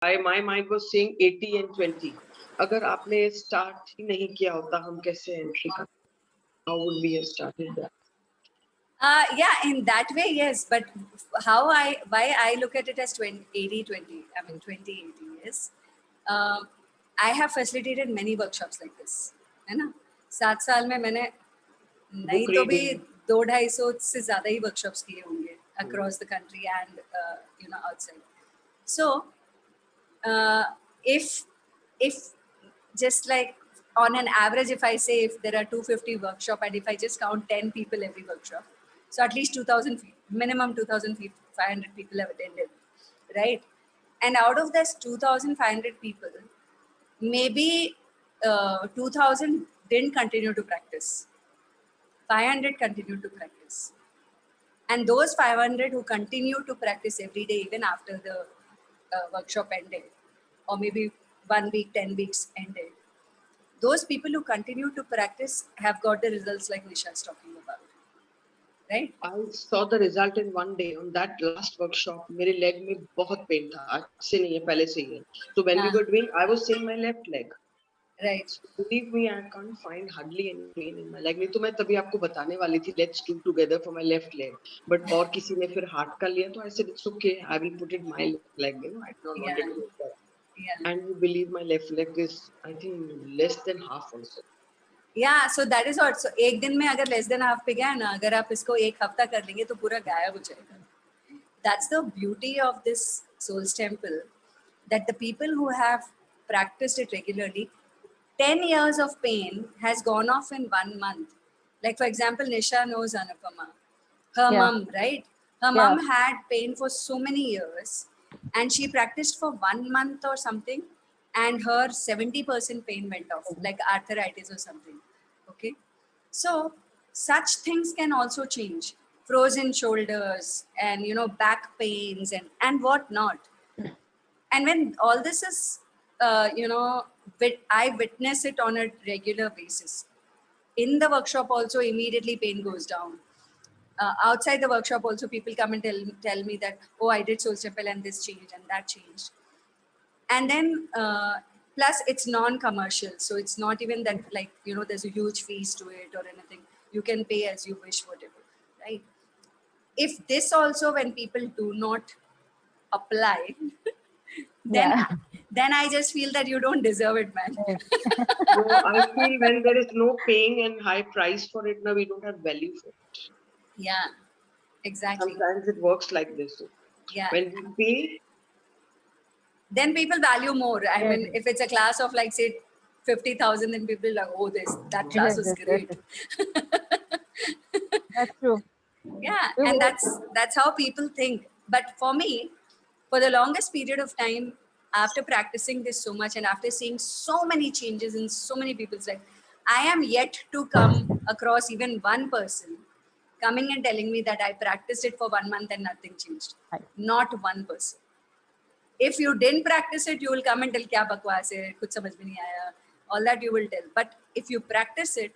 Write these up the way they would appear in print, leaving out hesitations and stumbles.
My mind was saying 80 and 20. अगर आपने start ही नहीं किया होता, हम कैसे entry कर? How would we have started that? Yeah, in that way, yes. But why I look at it as 20, 80-20, I mean 20-80 is, I have facilitated many workshops like this. है ना? 7 साल में मैंने नहीं Book तो भी reading. 200-250 से ज़्यादा ही workshops किए होंगे across the country and outside. So uh, if just like on an average, if I say if there are 250 workshop and if I just count 10 people every workshop, so at least 2000 minimum 2500 people have attended, right? And out of this 2500 people, maybe 2000 didn't continue to practice, 500 continued to practice, and those 500 who continue to practice every day even after the workshop ended, or maybe 1 week 10 weeks ended, those people who continue to practice have got the results like Nisha is talking about, right? I saw the result in 1 day. On that last workshop, मेरे leg में बहुत pain था. आज से नहीं है, पहले से ही है. So when we were doing, I was saying my left leg. Right. So believe me, I can't find hardly any pain in my leg. नहीं तो मैं तभी आपको बताने वाली थी, let's do together for my left leg. But और किसी ने फिर heart का लिया, तो I said it's okay. I will put it my leg. You know, I don't want Yeah. to do that. Yeah. And you believe my left leg is, I think, less than half also. Yeah, so that is what. So एक दिन में अगर less than half पे गया ना, अगर आप इसको एक हफ्ता कर लेंगे तो पूरा गायब हो जाएगा. That's the beauty of this Souls Temple, that the people who have practiced it regularly, 10 years of pain has gone off in 1 month. Like for example, Nisha knows Anupama. Her Yeah. mom, right? Her Yeah. mom had pain for so many years and she practiced for 1 month or something and her 70% pain went off, like arthritis or something. Okay. So such things can also change. Frozen shoulders and back pains and what not. And when all this is I witness it on a regular basis. In the workshop also immediately pain goes down. Outside the workshop also people come and tell me that, oh, I did Souls Temple and this changed and that changed. And then plus it's non-commercial, so it's not even that like there's a huge fees to it or anything. You can pay as you wish, whatever, right? If this also, when people do not apply, then Yeah. then I just feel that you don't deserve it, man. No, I feel when there is no paying and high price for it, now we don't have value for it. Yeah, exactly. Sometimes it works like this. Yeah, When we pay, then people value more. I Yes. mean, if it's a class of like say 50,000, then people are like, oh, that class Yes, was yes, great. That's true. Yeah, and that's how people think. But for me, for the longest period of time, after practicing this so much and after seeing so many changes in so many people's life, I am yet to come across even one person coming and telling me that I practiced it for 1 month and nothing changed. Right. Not one person. If you didn't practice it, you will come and tell kya bakwas hai, kuch samajh mein nahi aaya. All that you will tell. But if you practice it,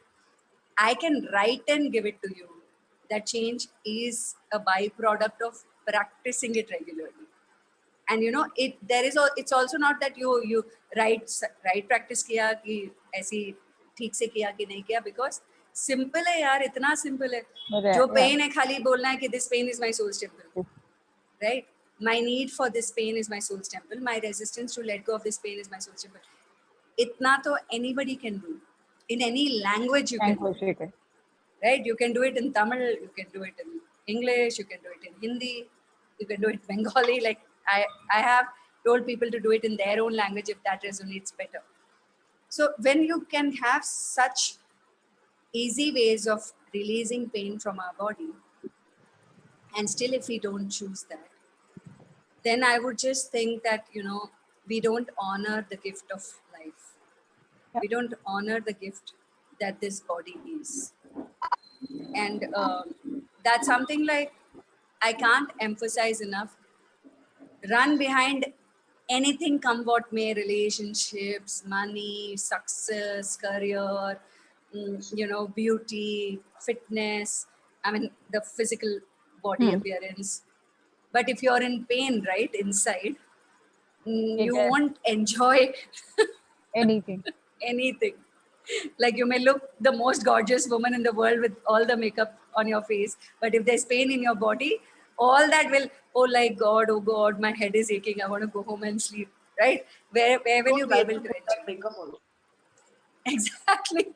I can write and give it to you. That change is a byproduct of practicing it regularly. And it's also not that you right practice किया कि ऐसी ठीक से किया कि नहीं किया, because simple है यार, इतना simple है. जो pain है खाली बोलना है कि this pain is my soul's temple, right? My need for this pain is my soul's temple. My resistance to let go of this pain is my soul's temple. Itna to anybody can do. In any language you can do. Right? You can do it in Tamil, you can do it in English, you can do it in Hindi, you can do it in Bengali. Like I have told people to do it in their own language if that resonates better. So when you can have such easy ways of releasing pain from our body, and still if we don't choose that, then I would just think that, we don't honor the gift of life. We don't honor the gift that this body is. And that's something like I can't emphasize enough. Run behind anything, come what may, relationships, money, success, career, beauty, fitness, I mean, the physical body appearance. But if you're in pain, right, inside, you won't enjoy anything. anything. Like you may look the most gorgeous woman in the world with all the makeup on your face, but if there's pain in your body, all that will, oh God, my head is aching, I want to go home and sleep, right? Where will you be able to enjoy? Makeup also. Exactly.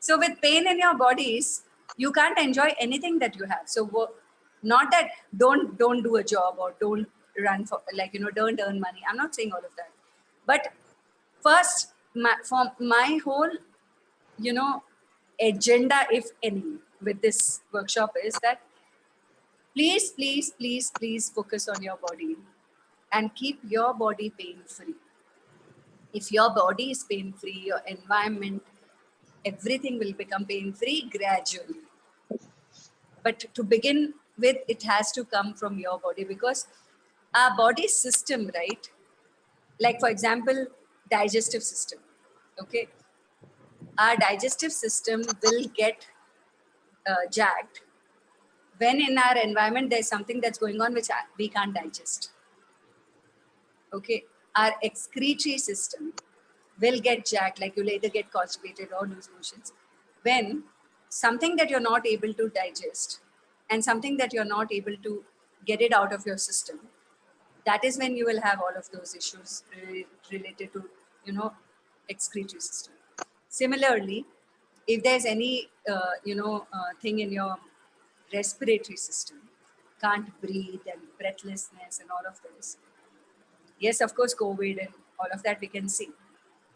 So with pain in your bodies, you can't enjoy anything that you have. So not that don't do a job or don't run for, like, don't earn money. I'm not saying all of that. But first, for my whole, agenda, if any, with this workshop is that please, please, please, please focus on your body and keep your body pain free. If your body is pain free, your environment, everything will become pain free gradually. But to begin with, it has to come from your body, because our body system, right? Like, for example, digestive system. Okay. Our digestive system will get jacked when in our environment there's something that's going on which we can't digest. Okay. Our excretory system will get jacked, like you'll either get constipated or lose motions when something that you're not able to digest and something that you're not able to get it out of your system. That is when you will have all of those issues related to, excretory system. Similarly, if there's any, thing in your respiratory system, can't breathe and breathlessness and all of this. Yes, of course, COVID and all of that we can see.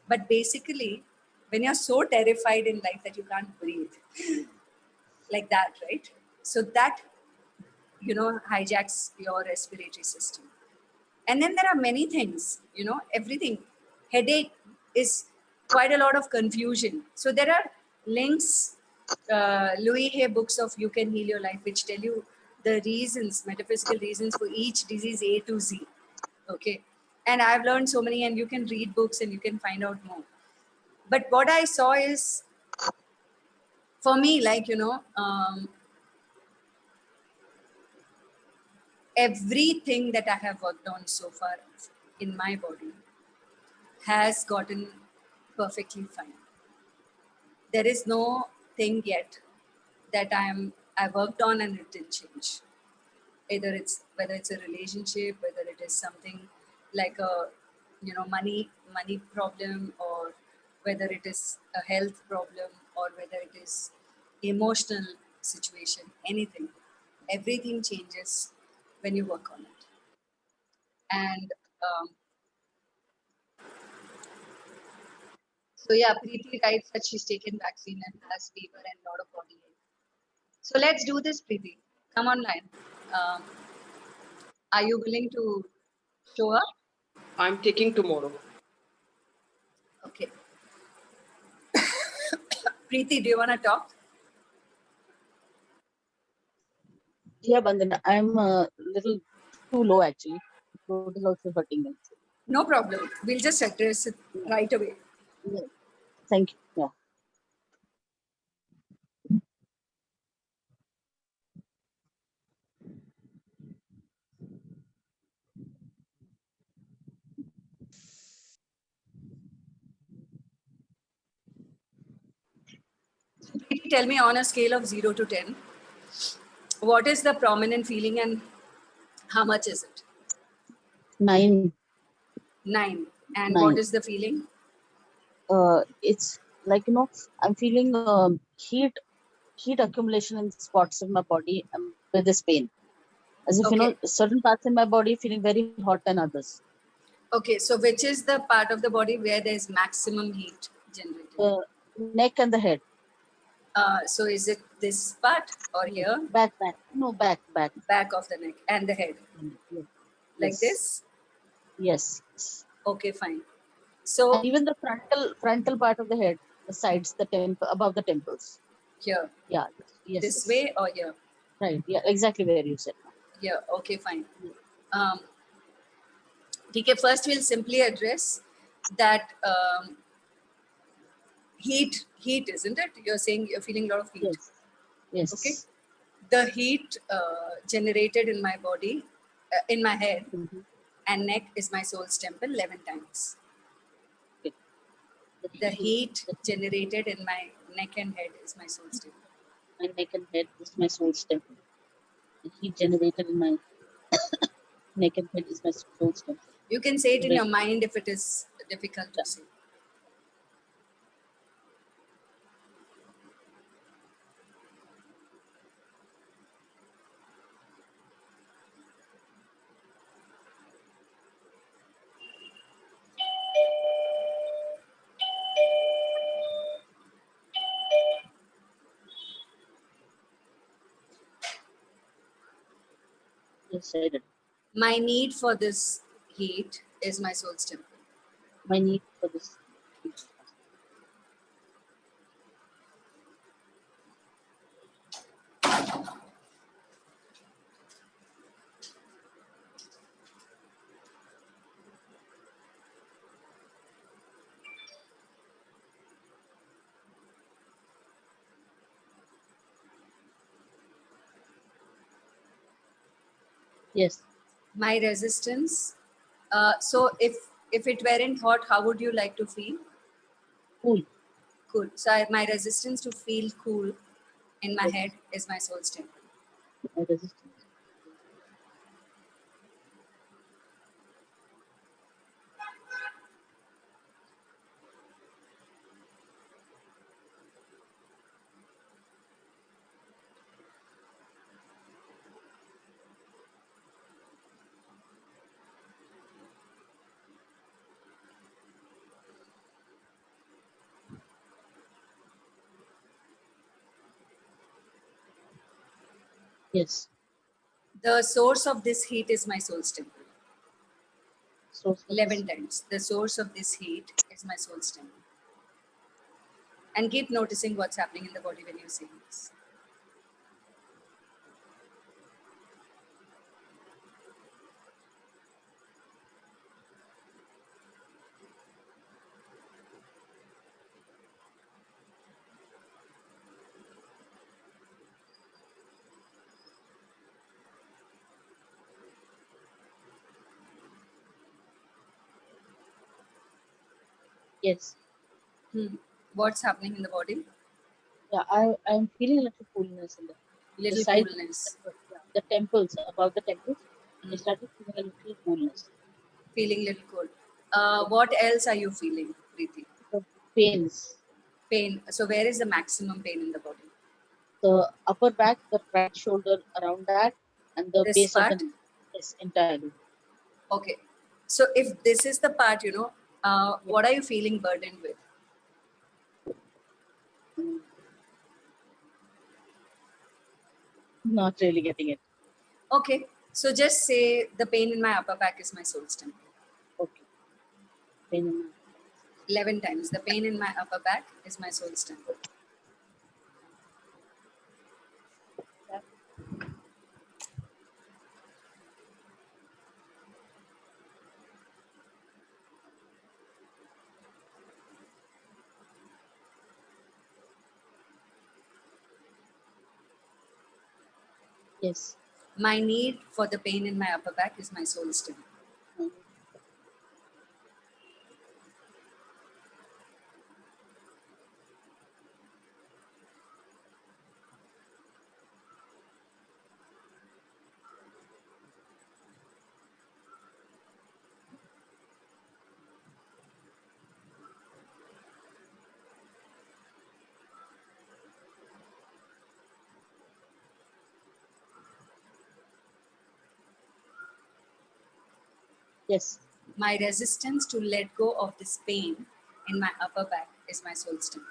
But basically, when you're so terrified in life that you can't breathe, like that, right? So that, hijacks your respiratory system. And then there are many things, everything. Headache is quite a lot of confusion. So there are links, Louis Hay books of You Can Heal Your Life, which tell you the reasons, metaphysical reasons for each disease A to Z. Okay. And I've learned so many, and you can read books and you can find out more. But what I saw is, for me, like, everything that I have worked on so far in my body has gotten perfectly fine. There is no thing yet that I worked on and it didn't change. Whether it's a relationship, whether it is something like a money problem, or whether it is a health problem, or whether it is emotional situation, anything, everything changes when you work on it. And so yeah, Preeti writes that she's taken vaccine and has fever and lot of body ache. So let's do this, Preeti. Come online. Um, are you willing to show up? I'm taking tomorrow. Okay. Preeti, do you want to talk? Yeah, Bandana, I'm a little too low actually. Throat is also hurting me. No problem. We'll just address it right away. Yeah. Thank you. Yeah. Preeti, tell me, on a scale of 0 to 10, what is the prominent feeling and how much is it? 9. 9. And 9. what is the feeling? It's like, I'm feeling heat accumulation in spots of my body with this pain. As if, Okay. certain parts in my body feeling very hot than others. Okay, so which is the part of the body where there's maximum heat generated? Neck and the head. So is it this part or here? Back. No, back. Back of the neck and the head. Yes. Like this? Yes. Okay, fine. So and even the frontal part of the head, the sides, above the temples. Here. Yeah. Yes. This way or here? Right. Yeah. Exactly where you said. Here. Okay, fine. Okay, first we'll simply address that heat, isn't it? You're saying you're feeling a lot of heat. Yes. Okay. The heat generated in my body, in my head, and neck is my soul's temple 11 times. Okay. The heat generated in my neck and head is my soul's temple. My neck and head is my soul's temple. The heat generated in my neck and head is my soul's temple. You can say it in Right. your mind if it is difficult to say. Yes, I did. My need for this heat is my soul's temple. My need for this. Yes. My resistance. So if it weren't hot, how would you like to feel? Cool. Cool. So my resistance to feel cool in my Yes. head is my soul's temple. My resistance. Yes. The source of this heat is my soul's temple. Source of 11 this. times. The source of this heat is my soul's temple. And keep noticing what's happening in the body when you're saying this. Yes. What's happening in the body? Yeah, I'm feeling a little coolness in the Little side. coolness. Yeah, the temples, above the temples, I Mm. started feeling a little coolness. Feeling little cold. What else are you feeling, Preeti? The pains. Pain. So where is the maximum pain in the body? The upper back, the right shoulder around that, and the This base of the part? knee. Yes, entirely. Okay. So if this is the part, Yeah. what are you feeling burdened with? Mm, not really getting it. Okay. So just say the pain in my upper back is my soul's temple. Okay. Pain in my 11 times. The pain in my upper back is my soul's temple. back. Yes. My need for the pain in my upper back is my soul's temple. Mm, Yes. My resistance to let go of this pain in my upper back is my soul's temple.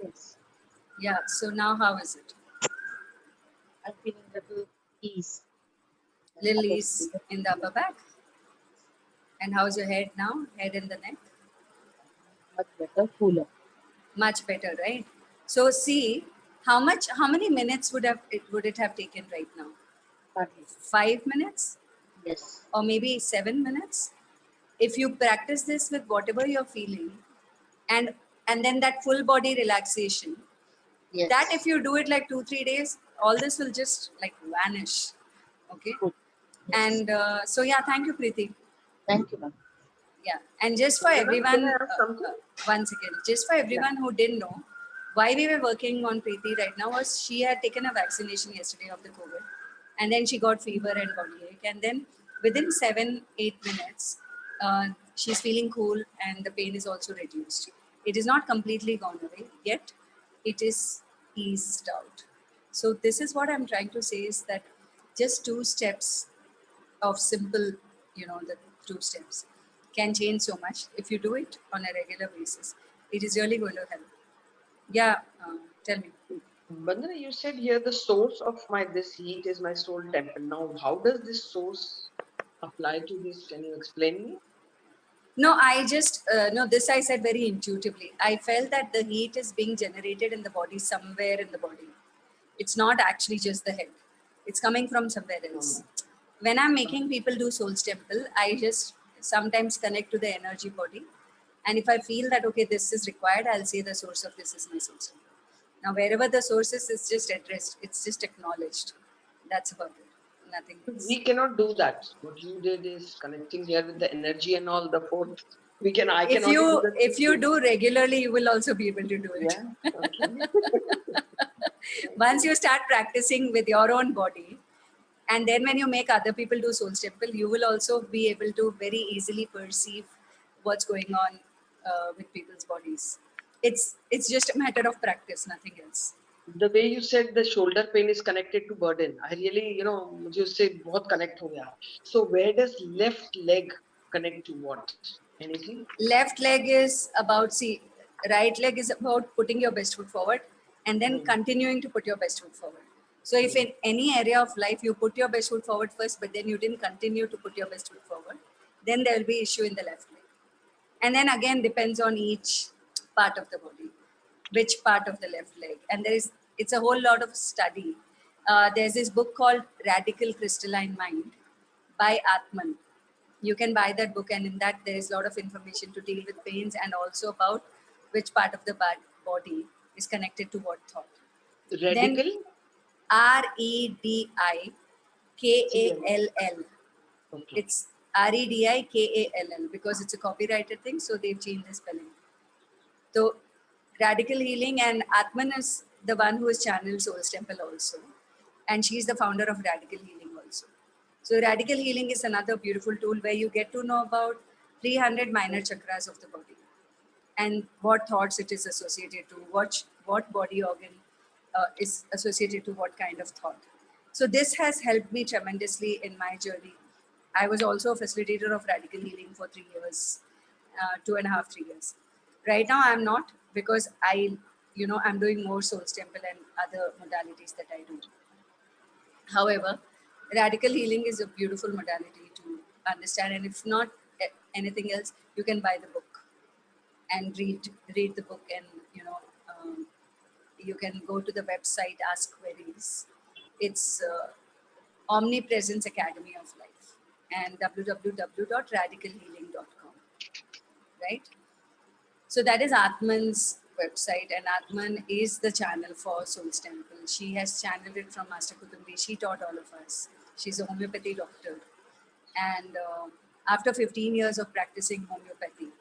Yes. Yeah. So now how is it? I'm feeling little ease. Little Upper ease in the upper back. And how's your head now? Head and the neck? much better, cooler. Much better, right? So see, how many minutes would it have taken right now? Hardly. 5 minutes Yes. or maybe 7 minutes? If you practice this with whatever you're feeling, and then that full body relaxation, that if Yes. you do it like 2-3 days, all this will just like vanish. Okay. Good. Yes. And so yeah, thank you, Preeti. Thank you, ma'am. Yeah, and just for Vandana, can I everyone, ask something? once again, just for Yeah. everyone who didn't know, why we were working on Preeti right now was she had taken a vaccination yesterday of the COVID, and then she got fever and body ache, and then within 7-8 minutes, she's feeling cool, and the pain is also reduced. It is not completely gone away yet; it is eased out. So this is what I'm trying to say is that just 2 steps of simple, the 2 steps can change so much if you do it on a regular basis. It is really going to help. Yeah, tell me. Vandana, you said here the source of my this heat is my soul temple. Now, how does this source apply to this? Can you explain me? No, I just, no, this I said very intuitively. I felt that the heat is being generated in the body somewhere in the body. It's not actually just the head, it's coming from somewhere else. When I'm making people do Soul's Temple, I just sometimes connect to the energy body. And if I feel that, okay, this is required, I'll say the source of this is my Soul's Temple. Now, wherever the source is, it's just addressed, it's just acknowledged. That's about it, nothing else. We cannot do that. What you did is connecting here with the energy and all the fourth. We can. I can If only do you the if you 3 things. do regularly, you will also be able to do it. Yeah. Okay. Once you start practicing with your own body, and then when you make other people do Soul's Temple, you will also be able to very easily perceive what's going on with people's bodies. It's just a matter of practice, nothing else. The way you said the shoulder pain is connected to burden, I really, मुझे उससे बहुत connect हो गया. So where does left leg connect to what? Anything? Left leg is about, see, right leg is about putting your best foot forward and then continuing to put your best foot forward. So if in any area of life you put your best foot forward first, but then you didn't continue to put your best foot forward, then there will be issue in the left leg. And then again depends on each part of the body, which part of the left leg. And it's a whole lot of study. There's this book called Radical Crystalline Mind by Atman. You can buy that book, and in that there is a lot of information to deal with pains and also about which part of the body is connected to what thought. Then Radical? Redikall. Okay. It's Redikall because it's a copyrighted thing, so they've changed the spelling. So Radical Healing, and Atman is the one who has channeled Soul's Temple also. And she's the founder of Radical Healing also. So Radical Healing is another beautiful tool where you get to know about 300 minor chakras of the body and what thoughts it is associated to, what body organ is associated to what kind of thought. So this has helped me tremendously in my journey. I was also a facilitator of Radical Healing for 3 years, 2.5, 3 years. Right now I'm not, because I'm doing more Soul's Temple and other modalities that I do. However, Radical Healing is a beautiful modality to understand, and if not anything else, you can buy the book and read the book, and you can go to the website, ask queries. It's Omnipresence Academy of Life, and www.radicalhealing.com, right? So that is Atman's website, and Atman is the channel for Soul's Temple. She has channeled it from Master Kutumbi. She taught all of us. She's a homeopathy doctor, and after 15 years of practicing homeopathy,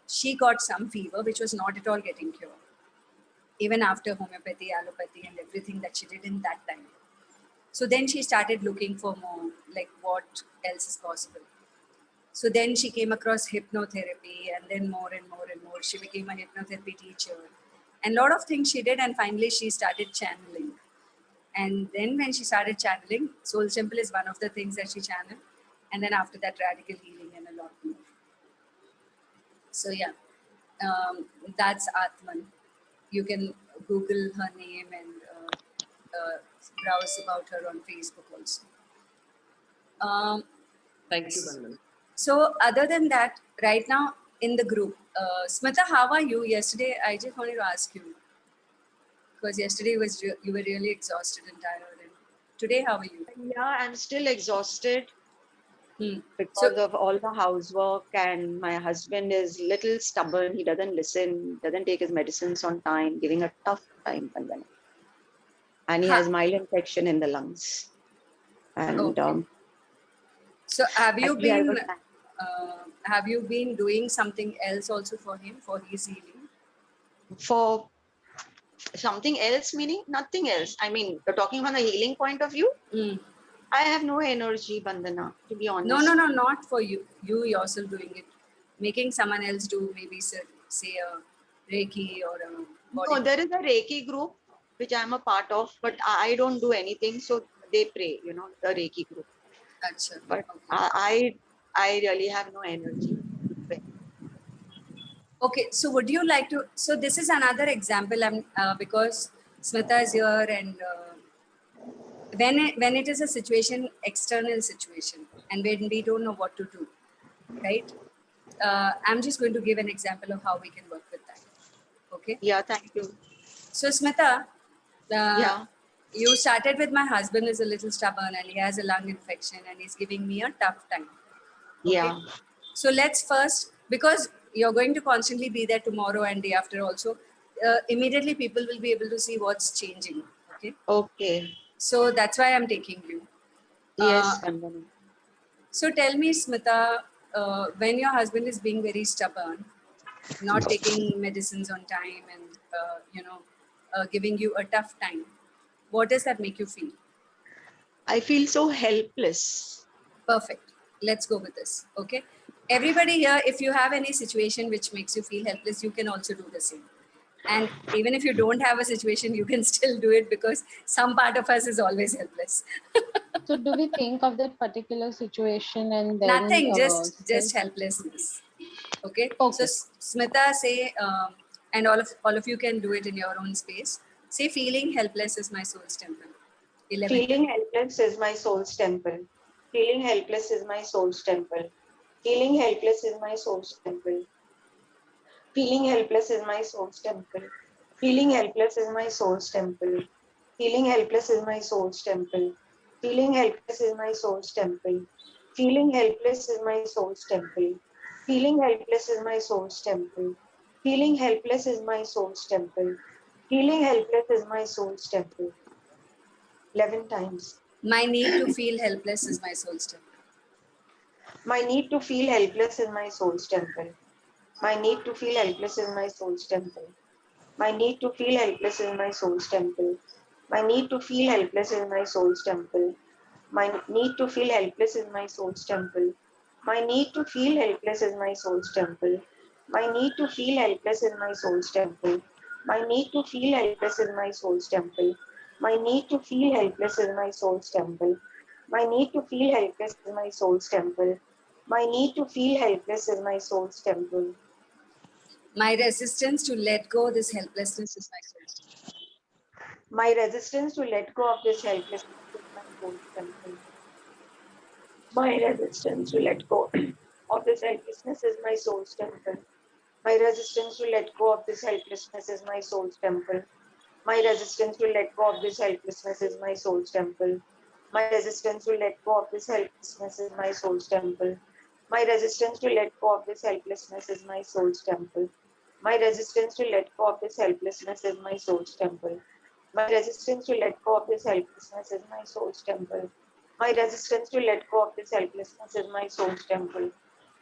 she got some fever, which was not at all getting cured, even after homeopathy, allopathy, and everything that she did in that time. So then she started looking for more, like what else is possible. So then she came across hypnotherapy, and then more and more and more. She became a hypnotherapy teacher. And a lot of things she did, and finally she started channeling. And then when she started channeling, Soul Temple is one of the things that she channeled. And then after that, Radical Healing and a lot more. So yeah, that's Atman. You can Google her name and browse about her on Facebook also. Thank you, Bandana. So other than that, right now in the group, Smita, how are you? Yesterday, I just wanted to ask you, because yesterday was you were really exhausted and tired. And today, how are you? Yeah, I'm still exhausted So because of all the housework, and my husband is little stubborn. He doesn't listen, doesn't take his medicines on time, giving a tough time, Bandana. And he has mild infection in the lungs. And okay. So actually, I was have you been doing something else also for him for his healing? for something else, meaning nothing else. I mean, you're talking from the healing point of view. I have no energy, Bandana, to be honest. No, not for you. You yourself doing it, making someone else do maybe say a Reiki or a body. No, there is a Reiki group which I'm a part of, but I don't do anything. So they pray, the Reiki group. Achha, But okay. I really have no energy. Okay, so would you like to? So this is another example. Because Smita is here, and when it is a situation, external situation, and when we don't know what to do, right? I'm just going to give an example of how we can work with that. Okay. Yeah, thank you. So Smita, Yeah. you started with my husband is a little stubborn and he has a lung infection and he's giving me a tough time. Okay? Yeah. So let's first, because you're going to constantly be there tomorrow and day after also, immediately people will be able to see what's changing. Okay. Okay. So that's why I'm taking you. Yes, Bandana. So tell me, Smita, when your husband is being very stubborn, not taking medicines on time and, giving you a tough time, what does that make you feel? I feel so helpless. Perfect. Let's go with this. Okay. Everybody here, if you have any situation which makes you feel helpless, you can also do the same. And even if you don't have a situation, you can still do it because some part of us is always helpless. So do we think of that particular situation and then Nothing, just self- helplessness. Okay. Okay. So Smita, say, and all of you can do it in your own space. Say, feeling helpless is my soul's temple. 11. Feeling helpless is my soul's temple. Feeling helpless is my soul's temple. Feeling helpless is my soul's temple. Feeling helpless is my soul's temple. Feeling helpless is my soul's temple. Feeling helpless is my soul's temple. Feeling helpless is my soul's temple. Feeling helpless is my soul's temple. Feeling helpless is my soul's temple. Feeling helpless is my soul's temple. Feeling helpless is my soul's temple. 11 times. My need to feel helpless is my soul's temple. My need to feel helpless in my soul's temple. My need to feel helpless in my soul's temple. My need to feel helpless in my soul's temple. My need to feel helpless in my soul's temple. My need to feel helpless in my soul's temple. My need to feel helpless in my soul's temple. My need to feel helpless in my soul's temple. My need to feel helpless in my soul's temple. My need to feel helpless in my soul's temple. My need to feel helpless in my soul's temple. My need to feel helpless in my soul's temple. My resistance to let go this helplessness is my soul's temple. My resistance to let go of this helplessness is my soul's temple. My resistance to let go of this helplessness is my soul's temple. My resistance to let go of this helplessness is my soul's temple. My resistance to let go of this helplessness is my soul's temple. My resistance to let go of this helplessness is my soul's temple. My resistance to let go of this helplessness is my soul's temple. My resistance to let go of this helplessness is my soul's temple. My resistance to let go of this helplessness is my soul's temple. My resistance to let go of this helplessness is my soul's temple.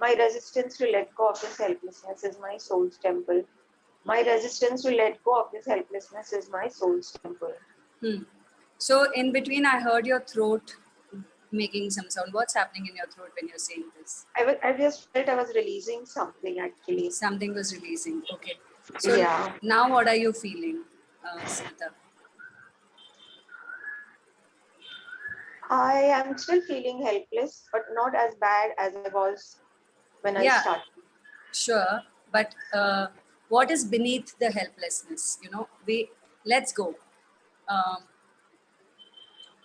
My resistance to let go of this helplessness is my soul's temple. My resistance to let go of this helplessness is my soul's temple. So in between, I heard your throat making some sound. What's happening in your throat when you're saying this? I just felt I was releasing something actually. Something was releasing. Okay. So Yeah. now what are you feeling, Smita? I am still feeling helpless, but not as bad as I was when I started. Sure. But what is beneath the helplessness? You know, let's go. Um,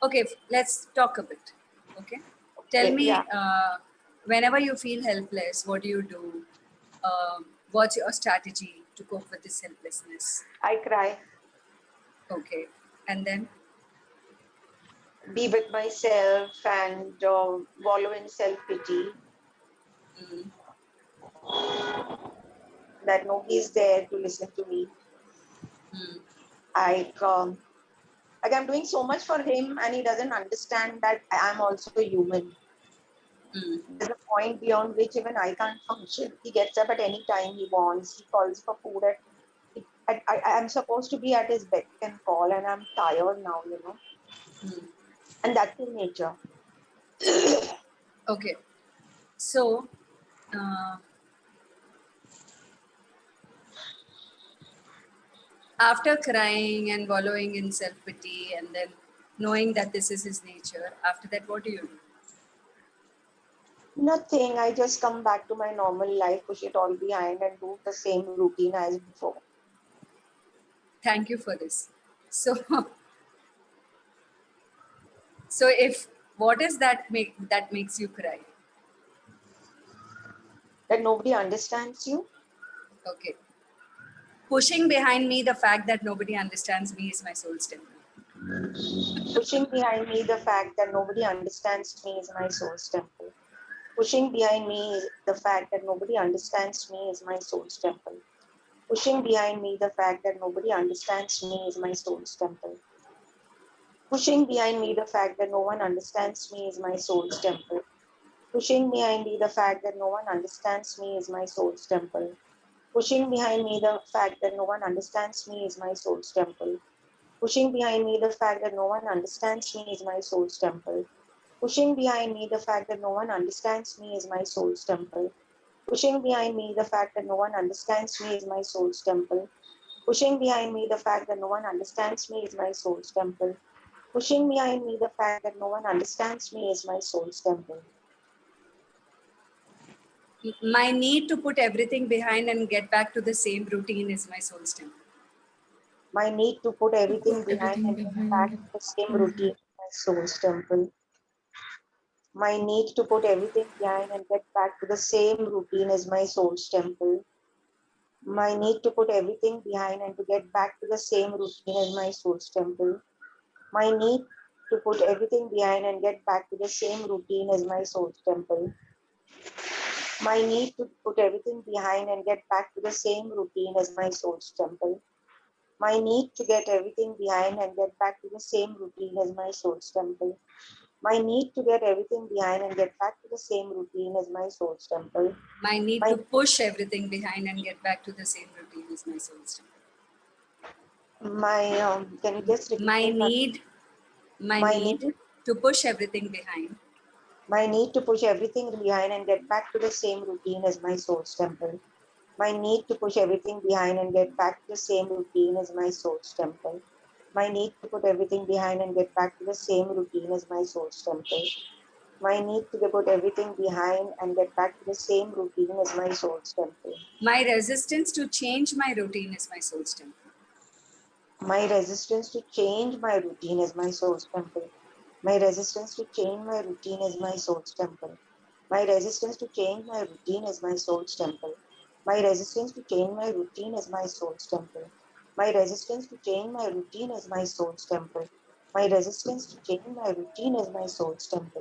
okay, let's talk a bit. Okay, tell Okay, yeah. me, whenever you feel helpless, what do you do? What's your strategy to cope with this helplessness? I cry, Okay, and then be with myself, and wallow in self pity mm, that nobody is there to listen to me. mm, I like I'm doing so much for him, and he doesn't understand that I am also a human. mm, There's a point beyond which even I can't function. He gets up at any time he wants. He calls for food I'm supposed to be at his beck and call, and I'm tired now, mm. and that's his nature. Okay, so. After crying and wallowing in self pity and then knowing that this is his nature, after that, what do you do? Nothing. I just come back to my normal life, push it all behind, and do the same routine as before. Thank you for this. So, so if what is that makes you cry? That nobody understands you. Okay, pushing behind me the fact that nobody understands me is my soul's temple. Pushing behind me the fact that nobody understands me is my soul's temple. Pushing behind me the fact that nobody understands me is my soul's temple. Pushing behind me the fact that nobody understands me is my soul's temple. Pushing behind me the fact that no one understands me is my soul's temple. Pushing behind me the fact that no one understands me is my soul's temple. Pushing behind me the fact that no one understands me is my soul's temple. Pushing behind me the fact that no one understands me is my soul's temple. Pushing behind me the fact that no one understands me is my soul's temple. Pushing behind me the fact that no one understands me is my soul's temple. Pushing behind me the fact that no one understands me is my soul's temple. Pushing behind me the fact that no one understands me is my soul's temple. My need to put everything behind and get back to the same routine is my soul's temple. My need to put everything Put behind everything and get behind back and to the same routine is my soul's temple. My need to put everything behind and get back to the same routine is my soul's temple. My need to put everything behind and to get back to the same routine is my soul's temple. My need to put everything behind and get back to the same routine is my soul's temple. My need to put everything behind and get back to the same routine is my soul's temple. My need to get everything behind and get back to the same routine is my soul's temple. My need to get everything behind and get back to the same routine is my soul's temple. My need My to push everything behind and get back to the same routine is my soul's temple. Can you just repeat My it? need My need to push everything behind. My need to push everything behind and get back to the same routine as my soul's temple. My need to push everything behind and get back to the same routine as my soul's temple. My need to put everything behind and get back to the same routine as my soul's temple. My need to put everything behind and get back to the same routine as my soul's temple. My resistance to change my routine is my soul's temple. My resistance to change my routine is my soul's temple. My resistance to change my routine is my soul's temple. My resistance to change my routine is my soul's temple. My resistance to change my routine is my soul's temple. My resistance to change my routine is my soul's temple. My resistance to change my routine is my soul's temple.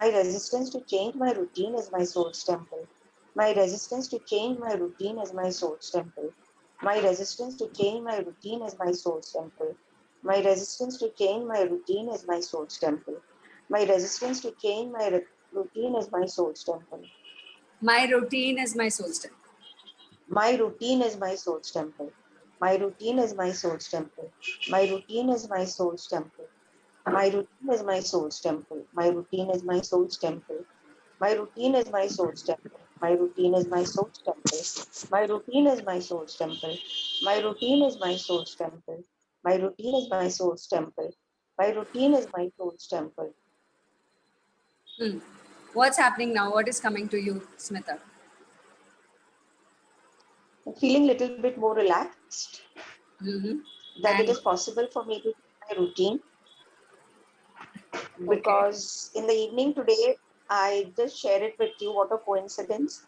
My resistance to change my routine is my soul's temple. My resistance to change my routine is my soul's temple. My resistance to change my routine is my soul's temple. My resistance to change my routine is my soul's temple. My resistance to change my routine is my soul's temple. My routine is my soul's temple. My routine is my soul's temple. My routine is my soul's temple. My routine is my soul's temple. My routine is my soul's temple. My routine is my soul's temple. My routine is my soul's temple. My routine is my soul's temple. My routine is my soul's temple. My routine is my soul's temple. My routine is my soul's temple. My routine is my soul's temple. What's happening now? What is coming to you, Smita? I'm feeling a little bit more relaxed. Mm-hmm. that it And is possible for me to do my routine, okay, because in the evening today, I just share it with you. What a coincidence.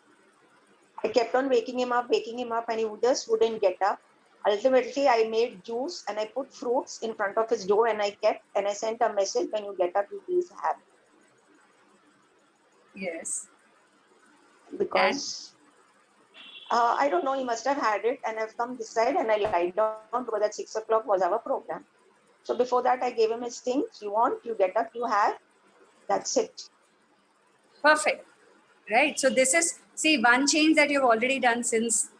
I kept on waking him up, and he just wouldn't get up. Ultimately, I made juice and I put fruits in front of his door, and I sent a message, when you get up, you please have. yes, and Because I don't know, he must have had it, and I've come this side and I lied down because at 6 o'clock was our program. So before that, I gave him his things. You want, you get up, you have. That's it. perfect, right? So this is, see, one change that you've already done since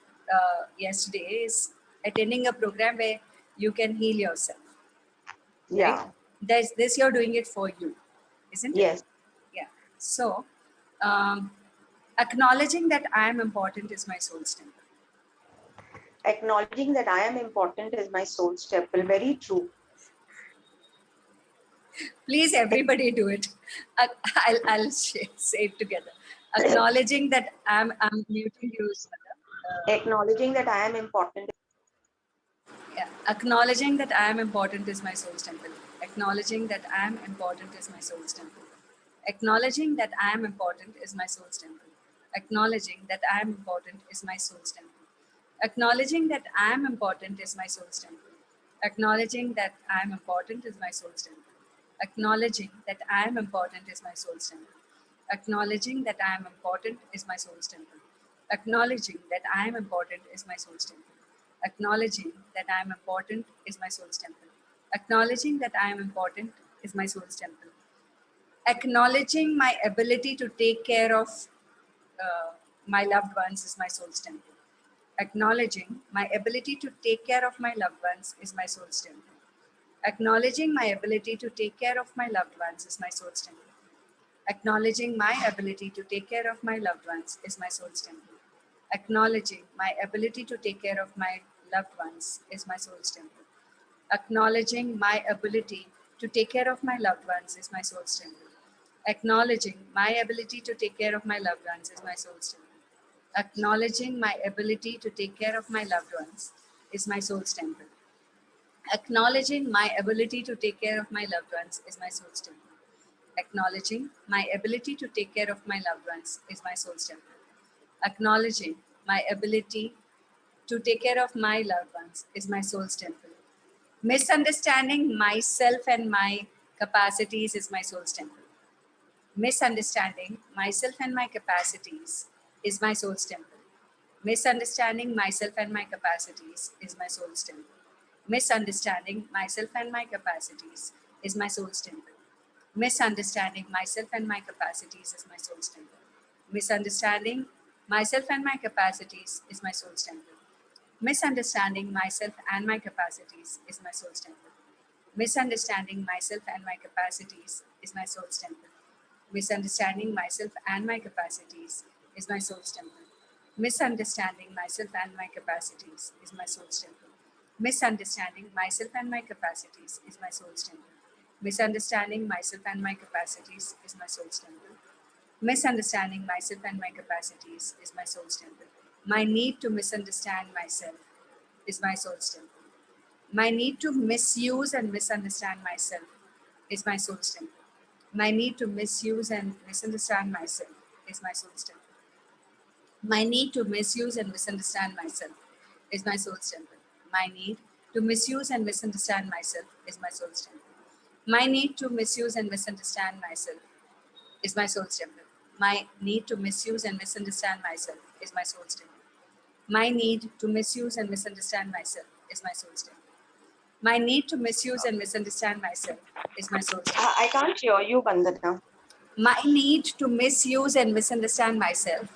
yesterday is attending a program where you can heal yourself, right? Yeah. This you're doing it for you, isn't it? Yes. Yeah. So acknowledging that I am important is my soul's temple. Acknowledging that I am important is my soul's temple. Very true. Please, everybody do it. I'll say it together. Acknowledging that I'm muting you, Smita. Acknowledging that I am important. Yeah. Acknowledging that I am important is my soul's temple. Acknowledging that I am important is my soul's temple. Acknowledging that I am important is my soul's temple. Acknowledging that I am important is my soul's temple. Acknowledging that I am important is my soul's temple. Acknowledging that I am important is my soul's temple. Acknowledging that I am important is my soul's temple. Acknowledging that I am important is my soul's temple. Acknowledging that I am important is my soul's temple. Acknowledging that I am important is my soul's temple. Acknowledging that I am important is my soul's temple. Acknowledging my ability to take care of my loved ones is my soul's temple. Acknowledging my ability to take care of my loved ones is my soul's temple. Acknowledging my ability to take care of my loved ones is my soul's temple. Acknowledging my ability to take care of my loved ones is my soul's temple. Acknowledging my ability to take care of my loved ones is my soul's temple. Acknowledging my ability to take care of my loved ones is my soul's temple. Acknowledging my ability to take care of my loved ones is my soul's temple. Acknowledging my ability to take care of my loved ones is my soul's temple. Acknowledging my ability to take care of my loved ones is my soul's temple. Acknowledging my ability to take care of my loved ones is my soul's temple. Acknowledging my ability to take care of my loved ones is my soul's temple. Misunderstanding myself and my capacities is my soul's temple. Misunderstanding myself and my capacities is my soul's temple. Misunderstanding myself and my capacities is my soul's temple. Misunderstanding myself and my capacities is my soul's temple. Misunderstanding myself and my capacities is my soul's temple. Misunderstanding myself and my capacities is my soul's temple. Misunderstanding myself and my capacities is my soul's temple. Misunderstanding myself and my capacities is my soul's temple. Misunderstanding myself and my capacities is my soul's temple. Misunderstanding myself and my capacities is my soul's temple. Misunderstanding myself and my capacities is my soul's temple. Misunderstanding myself and my capacities is my soul's temple. Misunderstanding myself and my capacities is my soul's temple. My need to misunderstand myself is my soul's temple. My need to misuse and misunderstand myself is my soul's temple. My need to misuse and misunderstand myself is my soul's temple. My need to misuse and misunderstand myself is my soul's temple. My need to misuse and misunderstand myself is my soul's temple. My need to misuse and misunderstand myself is my soul's temple. My need to misuse and misunderstand myself is my soul's temple. My need to misuse and misunderstand myself is my soul's temple. My need to misuse and misunderstand myself is my soul's temple. I can't hear you, Vandana. My need to misuse and misunderstand myself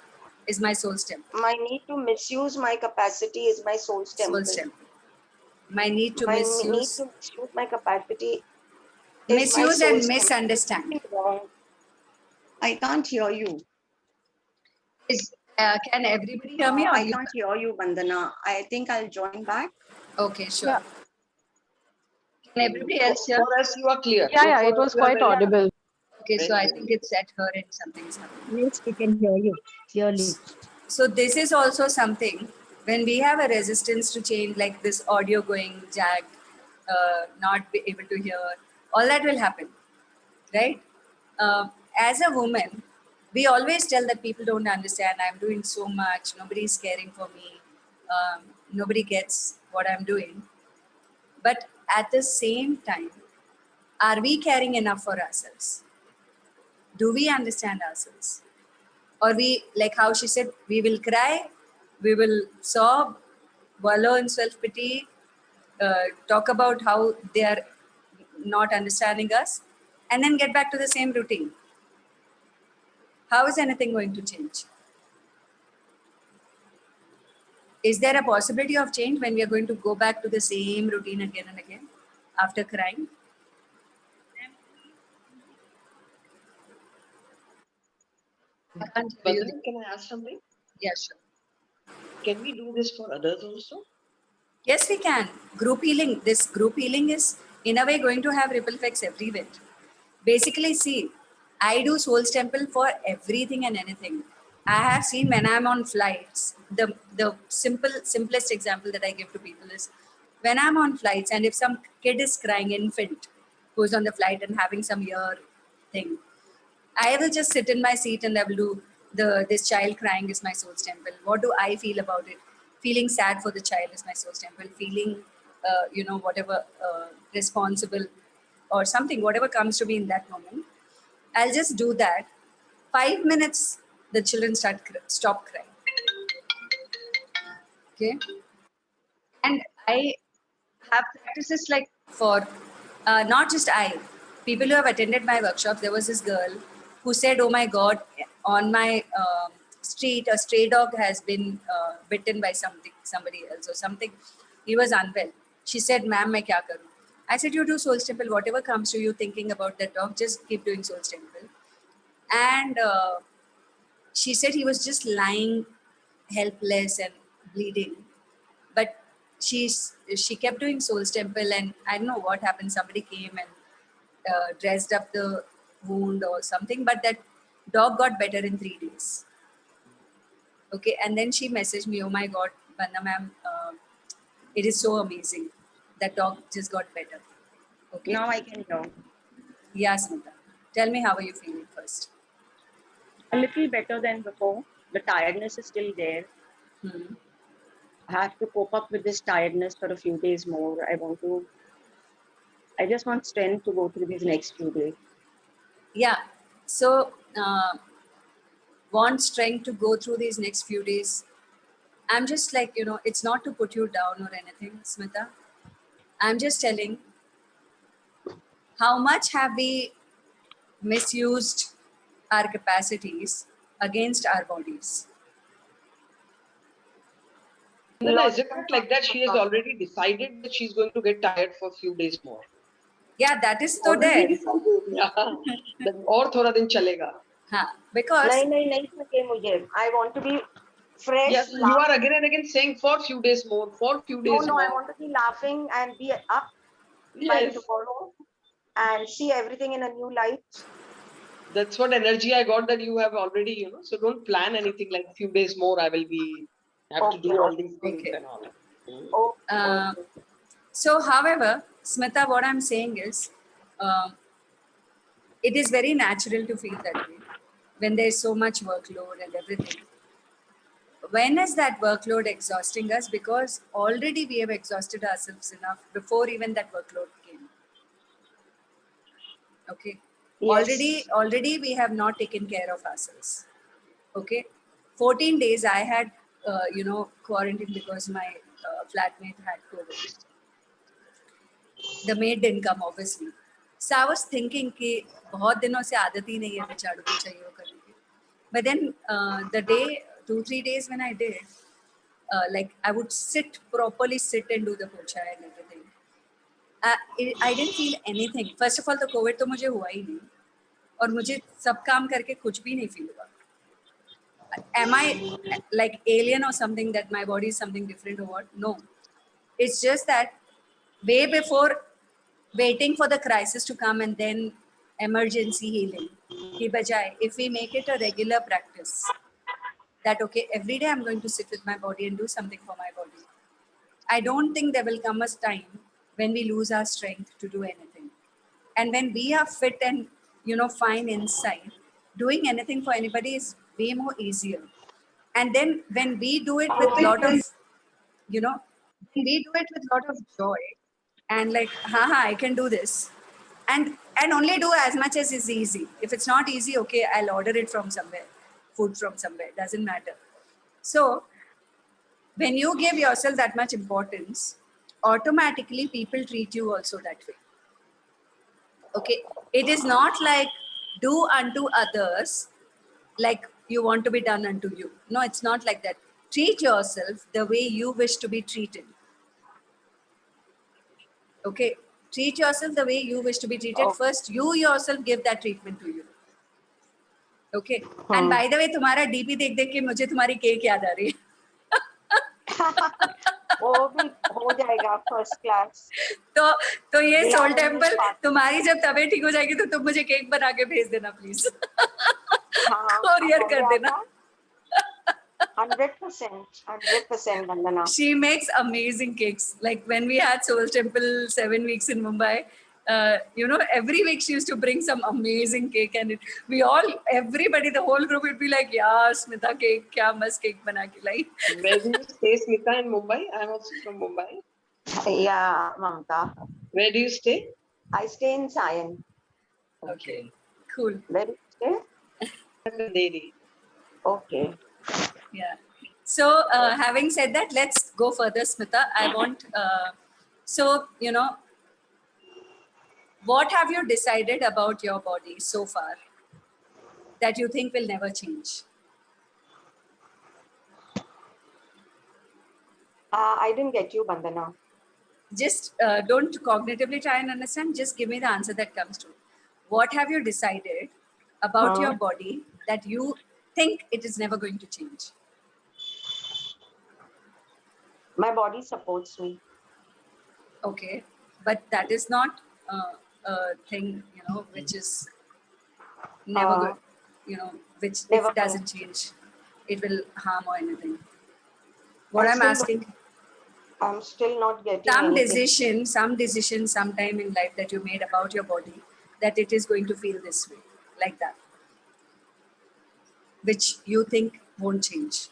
is my soul's temple. My need to misuse my capacity is my soul's temple. Soul's temple. My need to My need misuse, to misuse my capacity is my misuse soul's and temple. misunderstand. Wrong. I can't hear you. Is can everybody hear me? Or I you? can't hear you, Vandana. I think I'll join back. Okay, sure. Yeah. Can everybody else hear? For us, you are clear. Yeah, For it us, was you are quite very- audible. Okay, so I think it's at her and something's happening. Yes, we can hear you clearly. So this is also something when we have a resistance to change, like this audio going jagged, not be able to hear. All that will happen, right? As a woman, we always tell that people don't understand. I'm doing so much. Nobody's caring for me. Nobody gets what I'm doing. But at the same time, are we caring enough for ourselves? Do we understand ourselves? Or we, like how she said, we will cry, we will sob, wallow in self-pity, talk about how they are not understanding us, and then get back to the same routine. How is anything going to change? Is there a possibility of change when we are going to go back to the same routine again and again after crying? I can't hear you. Vandana, can I ask something? Yeah, sure. Can we do this for others also? Yes, we can. Group healing. This group healing is in a way going to have ripple effects everywhere. Basically, see, I do Souls Temple for everything and anything. I have seen when I'm on flights, the simplest example that I give to people is when I'm on flights and if some kid is crying, infant, who's on the flight and having some ear thing, I will just sit in my seat and I will do this child crying is my soul's temple. What do I feel about it? Feeling sad for the child is my soul's temple. Feeling, whatever responsible or something, whatever comes to me in that moment, I'll just do that. 5 minutes, the children stop crying. Okay, and I have practices like for not just I, people who have attended my workshops. There was this girl who said, "Oh my God, on my street, a stray dog has been bitten by somebody else or something. He was unwell." She said, "Ma'am, मैं क्या करूँ?" I said, "You do Soul Temple. Whatever comes to you thinking about that dog, just keep doing Soul Temple." And she said he was just lying helpless and bleeding, but she kept doing Soul's Temple, and I don't know what happened. Somebody came and dressed up the wound or something, but that dog got better in 3 days. Okay, and then she messaged me, "Oh my God, Vanna ma'am, it is so amazing. That dog just got better." Okay. Now I can hear. Yeah, Smita. Tell me, how are you feeling first? A little better than before. The tiredness is still there. Hmm. I have to cope up with this tiredness for a few days more. I just want strength to go through these next few days. Yeah. So, want strength to go through these next few days. I'm just like, it's not to put you down or anything, Smita. I'm just telling how much have we misused our capacities against our bodies. Vandana, is it not like that? She has already decided that she's going to get tired for a few days more. Yeah, that is so Already there. decided. Yeah. Then और थोड़ा दिन चलेगा. Because नहीं सके मुझे. I want to be fresh. Yes, you are again and again saying for a few days more, for a few days No, more. I want to be laughing and be up by Yes, tomorrow and see everything in a new light. that's what energy I got that you have already, so don't plan anything like a few days more. I will have to do all these things Okay. and all. Oh, so, however, Smita, what I'm saying is, it is very natural to feel that way when there's so much workload and everything. When is that workload exhausting us? Because already we have exhausted ourselves enough before even that workload came. Okay. Yes. Already we have not taken care of ourselves. Okay. 14 days I had, quarantined because my flatmate had COVID. The maid didn't come, obviously. So I was thinking कि बहुत दिनों से आदत ही नहीं है कि झाड़ू पोछा ये वो करने की. But then the day, 2-3 days when I did, like I would properly sit and do the pocha and everything. I didn't feel anything. First of all, the COVID तो मुझे हुआ ही नहीं और मुझे सब काम करके कुछ भी नहीं feel हुआ. Am I like alien or something that my body is something different or what? No. It's just that way before waiting for the crisis to come and then emergency healing, ki bajaye, if we make it a regular practice, that okay, every day I'm going to sit with my body and do something for my body, I don't think there will come a time when we lose our strength to do anything. And when we are fit and, fine inside, doing anything for anybody is way more easier. And then when we do it with lot of, when we do it with lot of joy and like, haha, I can do this. And only do as much as is easy. If it's not easy, okay, I'll order it from somewhere, food from somewhere, doesn't matter. So when you give yourself that much importance, automatically people treat you also that way. Okay, it is not like do unto others like you want to be done unto you. No, it's not like that. Treat yourself the way you wish to be treated. Okay, treat yourself the way you wish to be treated. Okay. First, you yourself give that treatment to you. Okay, and by the way, तुम्हारा DP देख देख के मुझे तुम्हारी cake याद आ रही है. वो भी हो जाएगा फर्स्ट क्लास. तो ये बिहार सोल में टेम्पल बात- तुम्हारी जब तबीयत ठीक हो जाएगी तो तुम मुझे केक बना के भेज देना प्लीज. हाँ, कोरियर हो कर गया देना. था. 100%, Vandana. She makes amazing cakes. Like when we had Soul Temple 7 weeks in Mumbai, every week she used to bring some amazing cake, and everybody, the whole group would be like, "Yeah, Smita cake, kya mast cake bana ke lai." Where do you stay, Smita, in Mumbai? I'm also from Mumbai. Yeah, Mamta. Where do you stay? I stay in Sion. Okay, cool. Where do you stay? Delhi. Okay. Yeah. So, having said that, let's go further, Smita. I want, what have you decided about your body so far that you think will never change? I didn't get you, Vandana. Just don't cognitively try and understand. Just give me the answer that comes to it. What have you decided about your body that you think it is never going to change? My body supports me. Okay, but that is not a thing, which is never good, which Never if it doesn't change, it will harm or anything. What I I'm still asking, I'm still not getting some anything. decision sometime in life that you made about your body, that it is going to feel this way, like that, which you think won't change.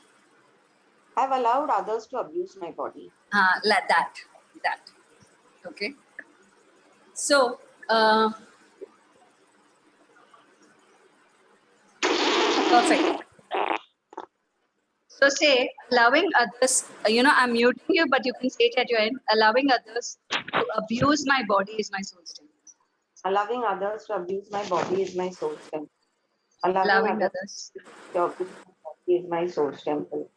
I've allowed others to abuse my body. Like that. Okay. So, perfect. So say, allowing others, I'm muting you, but you can say it at your end. Allowing others to abuse my body is my soul strength. Allowing others to abuse my body is my soul's temple. Allowing others. To abuse my body is my soul's temple.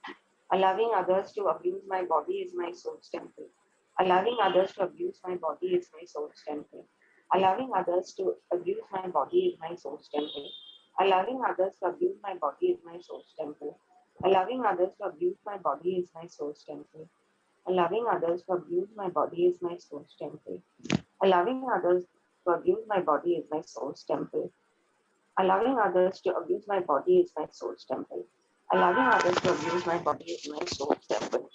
Allowing others to abuse my body is my soul's temple. Allowing others to abuse my body is my soul's temple. Allowing others to abuse my body is my soul's temple. Allowing others to abuse my body is my soul's temple. Allowing others to abuse my body is my soul's temple. Allowing others to abuse my body is my soul's temple. Allowing others to abuse my body is my soul's temple. Allowing others to abuse my body is my soul's temple. Allowing others to abuse my body is my soul's temple.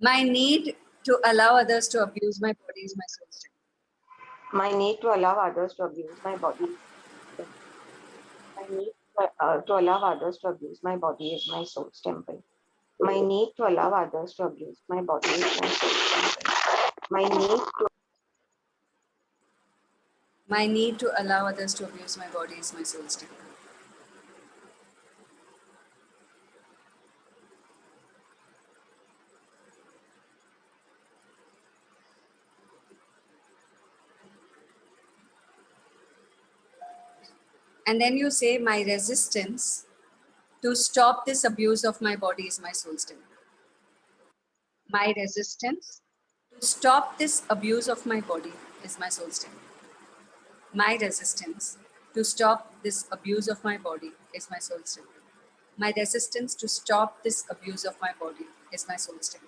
My need to allow others to abuse my body is my soul strength. My need to allow others to abuse my body. My need to allow others to abuse my body is my soul's temple. My need to allow others to abuse my body is my soul's temple. My need to allow others to abuse my body is my soul strength. And then you say, my resistance to stop this abuse of my body is my soul strength. My resistance to stop this abuse of my body is my soul strength. My resistance to stop this abuse of my body is my soul strength. My resistance to stop this abuse of my body is my soul strength.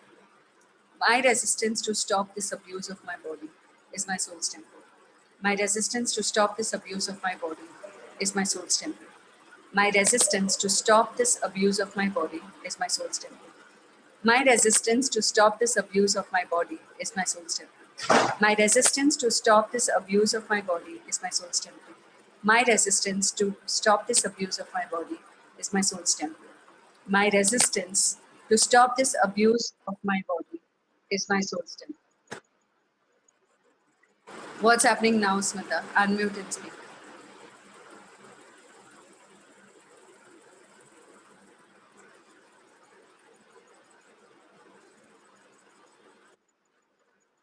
My resistance to stop this abuse of my body is my soul's temple. My resistance to stop this abuse of my body is my soul's temple. My resistance to stop this abuse of my body is my soul's temple. My resistance to stop this abuse of my body is my soul's temple. My resistance to stop this abuse of my body is my soul's temple. My resistance to stop this abuse of my body is my soul's temple. My resistance to stop this abuse of my body is my soul's temple. What's happening now, Smita? Unmute and speak.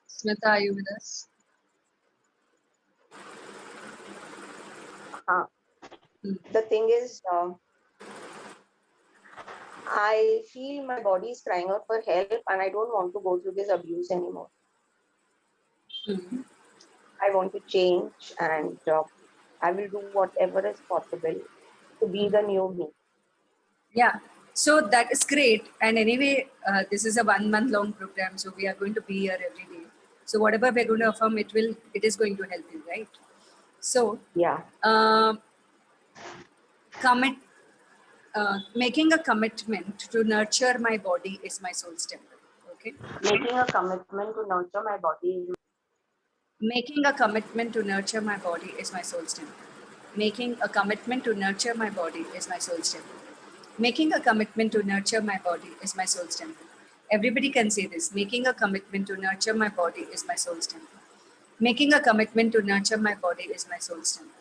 Smita, are you with us? The thing is, I feel my body is crying out for help and I don't want to go through this abuse anymore. Mhm. I want to change and I will do whatever is possible to be the new me. Yeah, so that is great. And anyway, this is a 1 month long program, so we are going to be here every day. So whatever we're going to affirm, it is going to help you, right? So Yeah. commit, making a commitment to nurture my body is my soul's temple. Okay. Making a commitment to nurture my body. Making a commitment to nurture my body is my soul's temple. Making a commitment to nurture my body is my soul's temple. Making a commitment to nurture my body is my soul's temple. Everybody can say this. Making a commitment to nurture my body is my soul's temple. Making a commitment to nurture my body is my soul's temple.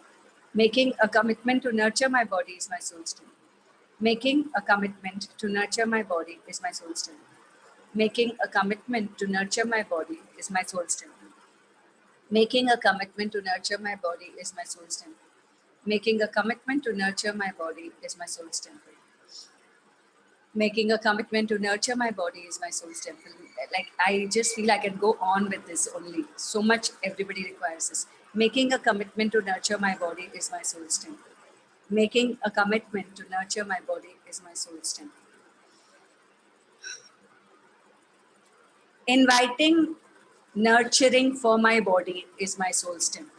Making a commitment to nurture my body is my soul's temple. Making a commitment to nurture my body is my soul's temple. Making a commitment to nurture my body is my soul's temple. Making a commitment to nurture my body is my soul's temple. Making a commitment to nurture my body is my soul's temple. Making a commitment to nurture my body is my soul's temple. Like, I just feel I can go on with this only. So much everybody requires this. Making a commitment to nurture my body is my soul's temple. Making a commitment to nurture my body is my soul's temple. Inviting nurturing for my body is my soul's temple.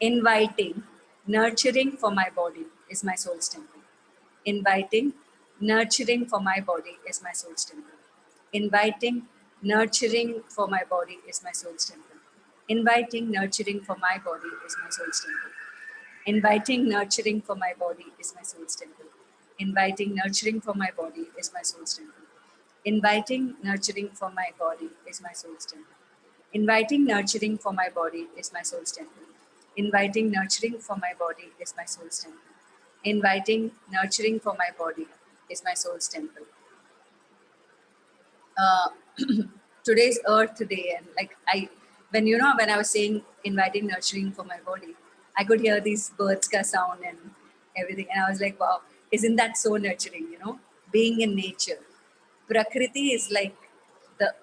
Inviting nurturing for my body is my soul's temple. Inviting nurturing for my body is my soul's temple. Inviting nurturing for my body is my soul's temple. Inviting nurturing for my body is my soul's temple. Inviting nurturing for my body is my soul's temple. Inviting nurturing for my body is my soul's temple. Inviting nurturing for my body is my soul's temple. Inviting nurturing for my body is my soul's temple. Inviting nurturing for my body is my soul's temple. Inviting nurturing for my body is my soul's temple. Uh, today's Earth Day, and like when I was saying inviting nurturing for my body, I could hear these birds ka sound and everything, and I was like, wow, isn't that so nurturing? Being in nature, Prakriti is like the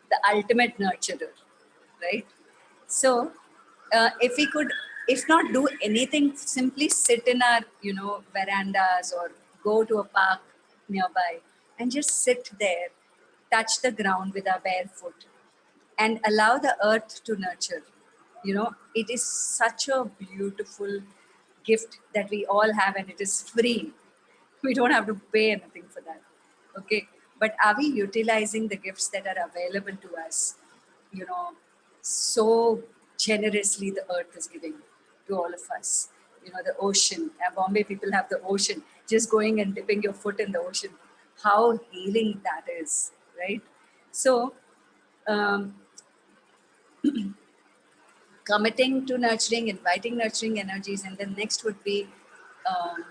the ultimate nurturer, right? So, if we could, if not do anything, simply sit in our, verandas or go to a park nearby and just sit there, touch the ground with our bare foot and allow the earth to nurture. It is such a beautiful gift that we all have and it is free. We don't have to pay anything for that. Okay. But are we utilizing the gifts that are available to us? So generously the earth is giving to all of us. The ocean. Bombay people have the ocean. Just going and dipping your foot in the ocean. How healing that is, right? So, um, committing to nurturing, inviting nurturing energies, and then next would be um,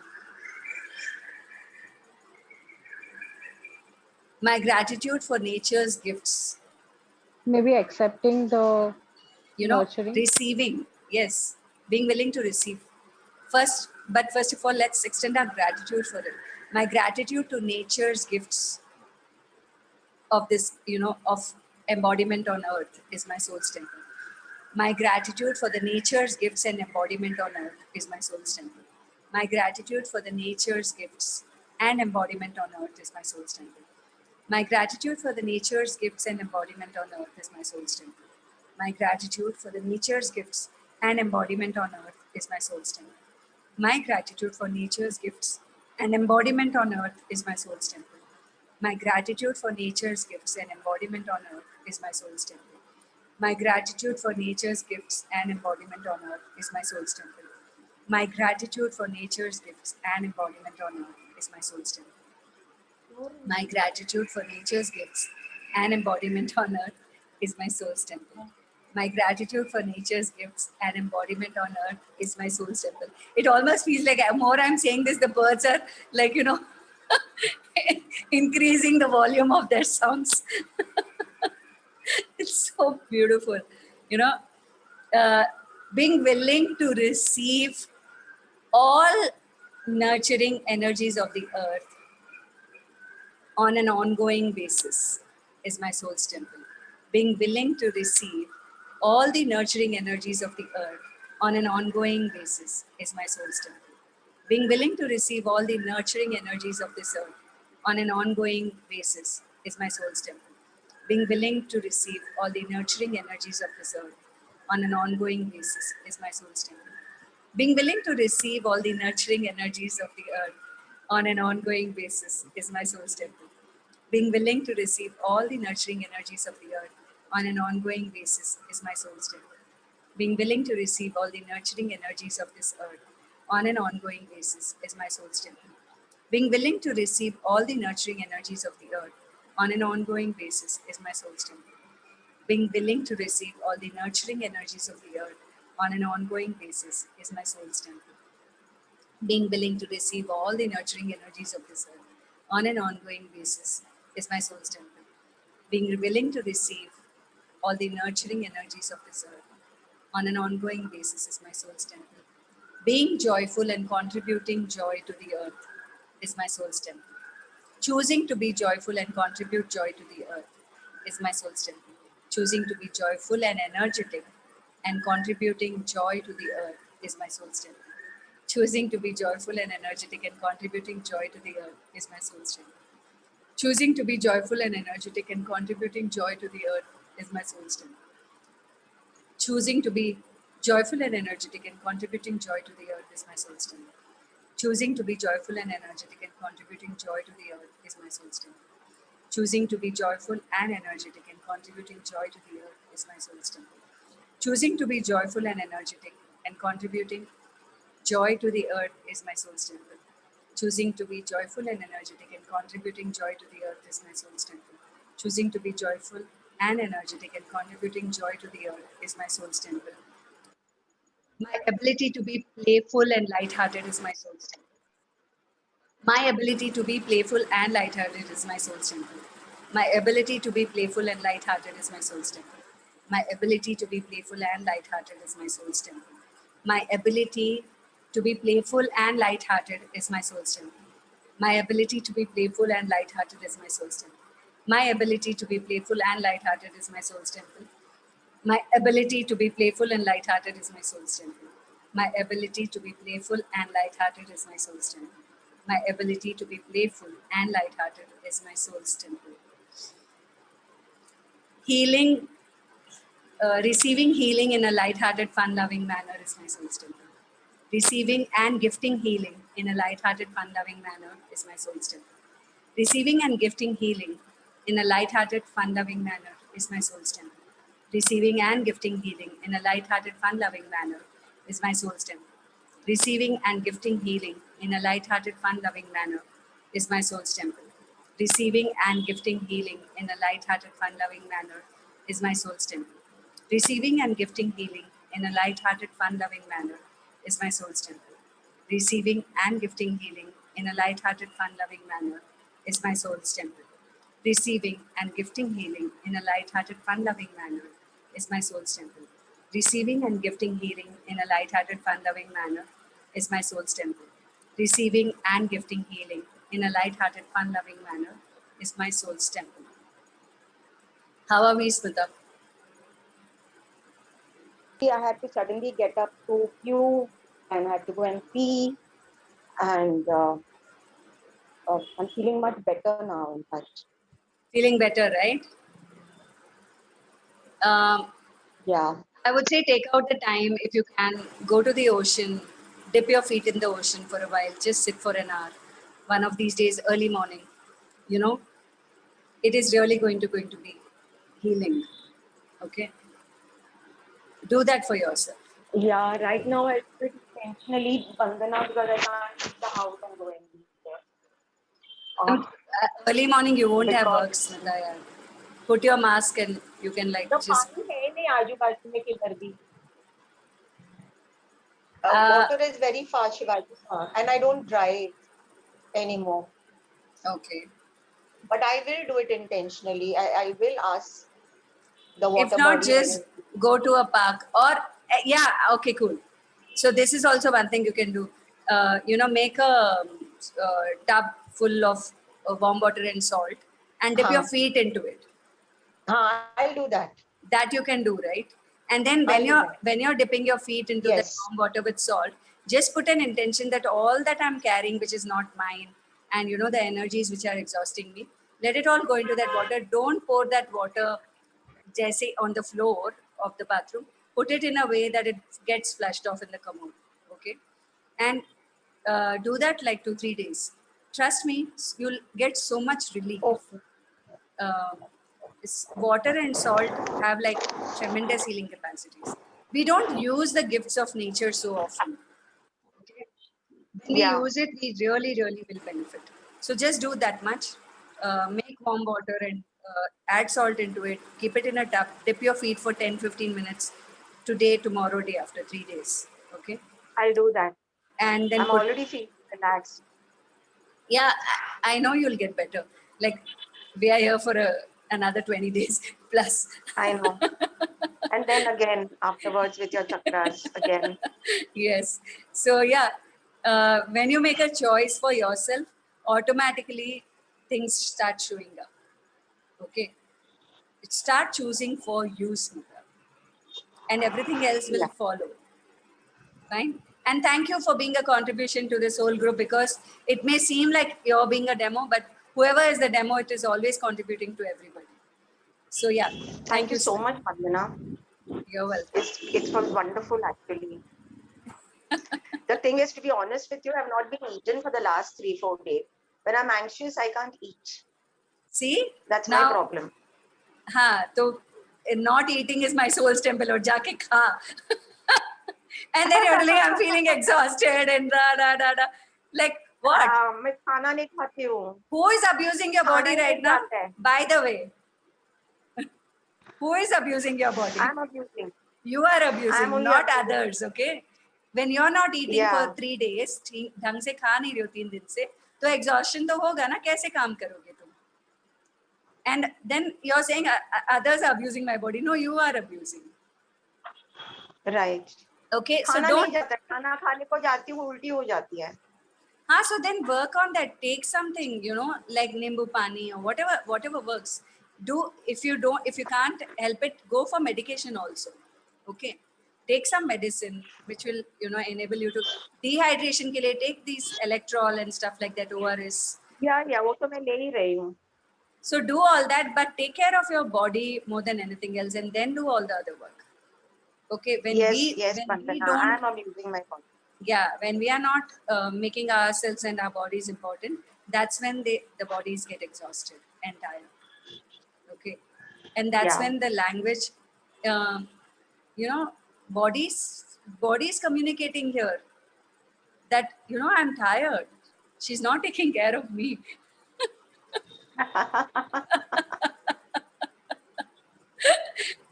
my gratitude for nature's gifts. Maybe accepting the nurturing. Receiving, yes, being willing to receive. First of all, let's extend our gratitude for it. My gratitude to nature's gifts of this, of embodiment on earth is my soul's temple. My gratitude for the nature's gifts and embodiment on earth is my soul's temple. My gratitude for the nature's gifts and embodiment on earth is my soul's temple. My gratitude for the nature's gifts and embodiment on earth is my soul's temple. My gratitude for the nature's gifts and embodiment on earth is my soul's temple. My gratitude for nature's gifts and embodiment on earth is my soul's temple. My gratitude for nature's gifts and embodiment on earth is my soul's temple. My gratitude for nature's gifts and embodiment on earth is my soul's temple. My gratitude for nature's gifts and embodiment on earth is my soul's temple. My gratitude for nature's gifts and embodiment on earth is my soul's temple. My gratitude for nature's gifts and embodiment on earth is my soul's temple. It almost feels like more I'm saying this, the birds are like, increasing the volume of their songs. It's so beautiful. You know, being willing to receive all nurturing energies of the earth on an ongoing basis is my soul's temple. Being willing to receive all the nurturing energies of the earth on an ongoing basis is my soul's temple. Being willing to receive all the nurturing energies of this earth on an ongoing basis is my soul's temple. Being willing to receive all the nurturing energies of this earth on an ongoing basis is my soul's temple. Being willing to receive all the nurturing energies of the earth on an ongoing basis is my soul's temple. Being willing to receive all the nurturing energies of the earth on an ongoing basis is my soul's temple. Being willing to receive all the nurturing energies of this earth on an ongoing basis is my soul's temple. Being willing to receive all the nurturing energies of the earth on an ongoing basis is my soul's temple. Being willing to receive all the nurturing energies of the earth on an ongoing basis is my soul's temple. Being willing to receive all the nurturing energies of this earth on an ongoing basis is my soul's temple. Being willing to receive all the nurturing energies of this earth on an ongoing basis is my soul's temple. Being joyful and contributing joy to the earth is my soul's temple. Choosing to be joyful and contribute joy to the earth is my soul's temple. Choosing to be joyful and energetic and contributing joy to the earth is my soul's temple. Choosing to be joyful and energetic and contributing joy to the earth is my soul's temple. Choosing to be joyful and energetic and contributing joy to the earth is my soul's temple. Choosing to be joyful and energetic and contributing joy to the earth is my soul's temple. Choosing to be joyful and energetic and contributing joy to the earth is my soul's temple. Choosing to be joyful and energetic and contributing joy to the earth is my soul's temple. Choosing to be joyful and energetic and contributing joy to the earth is my soul's temple. Choosing to be joyful and energetic and contributing joy to the earth is my soul's temple. Choosing to be joyful and energetic and contributing joy to the earth is my soul's temple. My ability to be playful and lighthearted is my soul's temple. My ability to be playful and lighthearted is my soul's temple. My ability to be playful and lighthearted is my soul's temple. My ability to be playful and lighthearted is my soul's temple. My ability to be playful and lighthearted is my soul's temple. My ability to be playful and lighthearted is my soul's temple. My ability to be playful and lighthearted is my soul's temple. My ability to be playful and lighthearted is my soul's temple. My ability to be playful and lighthearted is my soul's temple. My ability to be playful and lighthearted is my soul's temple. Healing, receiving healing in a lighthearted, fun-loving manner is my soul's temple. Receiving and gifting healing in a lighthearted, fun-loving manner is my soul's temple. Receiving and gifting healing in a lighthearted, fun-loving manner is my soul's temple. Receiving and gifting healing in a lighthearted, fun-loving manner is my soul's temple. Receiving and gifting healing in a lighthearted, fun-loving manner is my soul's temple. Receiving and gifting healing in a lighthearted, fun-loving manner is my soul's temple. Receiving and gifting healing in a lighthearted, fun-loving manner is my soul's temple. Receiving and gifting healing in a lighthearted, fun-loving manner is my soul's temple. Receiving and gifting healing in a lighthearted, fun-loving manner is my soul's temple. Receiving and gifting healing in a lighthearted, fun-loving manner is my soul's temple. Receiving and gifting healing in a lighthearted, fun-loving manner is my soul's temple. How are we, Smita? I had to suddenly get up to puke and I had to go and pee, and I'm feeling much better now, in fact. Feeling better, right? Yeah. I would say take out the time, if you can, go to the ocean, dip your feet in the ocean for a while, just sit for an hour. One of these days, early morning, it is really going to be healing. Okay, do that for yourself. Yeah, right now I do it intentionally, Bandana, because I can't leave the house and go anywhere. And, early morning you won't have Because work, Smita, yaar. Put your mask and you can like the just पानी है नहीं आजू बाजू में किधर भी. uh, Water is very fast, Shivaji, and I don't dry it anymore. okay. But I will do it intentionally. I will ask the If water not, body. just go to a park or yeah, okay, cool. So this is also one thing you can do. Make a tub full of warm water and salt and dip your feet into it. I'll do that. That you can do, right? And then I'll do that. when you're dipping your feet into the Yes. warm water with salt, just put an intention that all that I'm carrying, which is not mine, and the energies which are exhausting me, let it all go into that water. Don't pour that water just on the floor of the bathroom. Put it in a way that it gets flushed off in the commode. Okay, and do that like 2-3 days. Trust me, you'll get so much relief. Okay. Water and salt have like tremendous healing capacities. We don't use the gifts of nature so often. Okay? When we Yeah. use it, we really, really will benefit. So just do that much. Make warm water and add salt into it. Keep it in a tub. Dip your feet for 10-15 minutes. Today, tomorrow, day after, 3 days. Okay. I'll do that. And then I'm already feeling relaxed. yeah, I know you'll get better. Like we are here for another 20 days plus. I know. And then again, afterwards with your chakras again. Yes. So yeah, when you make a choice for yourself, automatically things start showing up. Okay. Start choosing for you, Smita, and everything else will Yeah. follow. Fine. And thank you for being a contribution to this whole group, because it may seem like you're being a demo, but whoever is the demo, it is always contributing to everybody. So yeah, Thank you so Smita. much, Vandana. You're welcome. It was wonderful actually. The thing is, to be honest with you, I've not been eaten for the last 3-4 days. When I'm anxious, I can't eat. See? That's Now, my problem. So not eating is my soul's temple, or jaake kha. And then you're like, I'm feeling exhausted and da. Like what? मैं खाना नहीं खाती हूँ. Who is abusing your body खाना right नहीं now? जाता है. By the way, who is abusing your body? I'm abusing. You are abusing, I'm only not abusing. others, okay? When you're not eating Yeah. for 3 days, ढंग से खा नहीं रहे हो 3 दिन से, तो exhaustion तो होगा ना, कैसे काम करोगे तुम? And then you're saying others are abusing my body. No, you are abusing. Right. Okay, so खाना don't. नहीं जाता. खाना खाने को जाती हूँ, उल्टी हो जाती है. So then work on that. Take something, like nimbu pani or whatever works. If you can't help it, go for medication also. Okay. Take some medicine which will, enable you to dehydration ke liye, take these electrol and stuff like that, ORS. Yeah, वो तो मैं ले ही रही हूँ. So do all that, but take care of your body more than anything else, and then do all the other work. Okay. When we Vandana, don't, I'm abusing my body. when we are not making ourselves and our bodies important, that's when the bodies get exhausted and tired. Okay. And that's Yeah. when the language, bodies communicating here that, I'm tired. She's not taking care of me.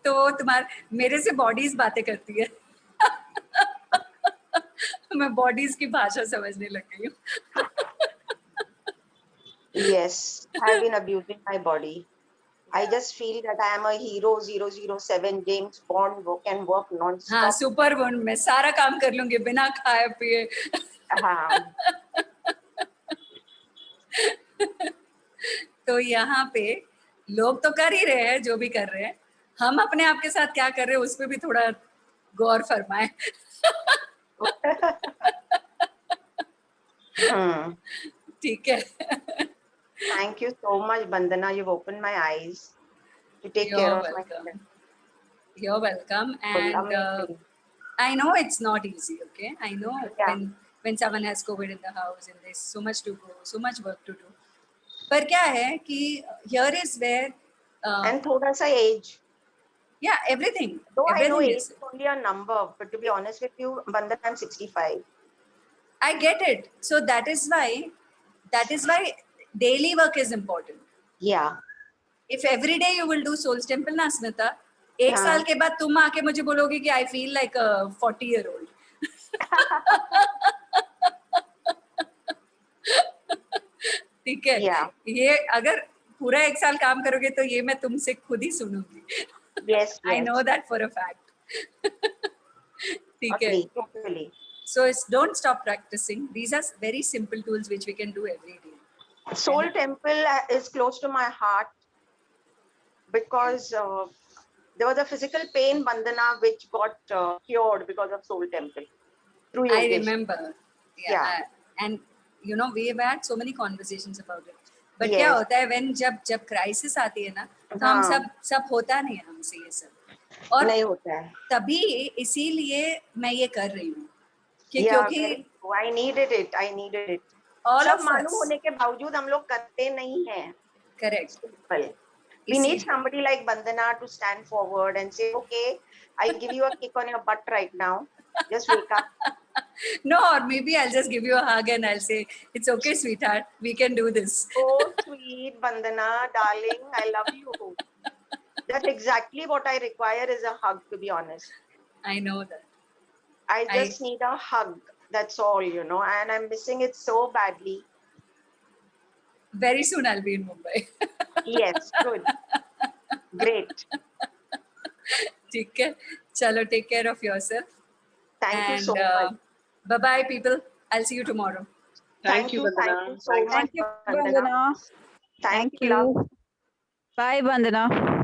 तो मेरे से bodies बातें करती है. मैं bodies की भाषा समझने लग गई हूँ. Yes, I've been abusing my body. I just feel that I am a hero 007 James Bond who can work non-stop. हाँ, सुपर बॉन्ड में सारा काम कर लूंगी बिना खाए पिए. हाँ. तो यहाँ पे लोग तो कर ही रहे हैं जो भी कर रहे हैं. हम अपने आप के साथ क्या कर रहे हैं उस पर भी थोड़ा गौर फरमाएं. ठीक है. Thank you so much, Bandana. You've opened my eyes to take care of myself. You're welcome. And I know it's not easy. Okay, I know when someone has COVID in the house and there's so much to go, so much work to do. पर क्या है कि here is where And thoda sa age. yeah, everything Though I know age is, is only a number, but to be honest with you, Bandana, I'm 65. I get it. So that is why daily work is important. Yeah. If every day you will do Souls Temple ना स्मिता, एक हाँ. साल के बाद तुम आके मुझे बोलोगे कि I feel like a 40-year-old. ठीक है. Yeah. ये अगर पूरा एक साल काम करोगे तो ये मैं तुमसे खुद ही सुनूंगी. Yes, I yes. know that for a fact. ठीक है. Agree, totally. So don't stop practicing. These are very simple tools which we can do every day. Soul Temple is close to my heart because there was a physical pain bandhana which got cured because of Soul Temple. Through I Yogesh. remember. Yeah. And you know, we've had so many conversations about it. But Yes. क्या होता है when जब crisis आती है ना, तो हम सब होता नहीं है हमसे ये सब. और नहीं होता है. तभी इसीलिए मैं ये कर रही हूँ. Yeah, क्योंकि I needed it. all सब of मालूम us. होने के बावजूद हम लोग करते नहीं हैं. Correct. Simple. We need somebody like Bandana to stand forward and say, okay, I give you a kick on your butt right now. Just wake up. No, or maybe I'll just give you a hug and I'll say, it's okay, sweetheart. We can do this. Oh, sweet Bandana, darling, I love you. That's exactly what I require is a hug, to be honest. I know that. I just need a hug. That's all, you know, and I'm missing it so badly. Very soon I'll be in Mumbai. Yes, good. Great. ठीक है. चलो, take care of yourself. Thank you so And much. bye-bye, people. I'll see you tomorrow. Thank you, Vandana. Thank you so much, Thank you, Vandana. Vandana. Thank Thank you, love. you. Bye, Vandana.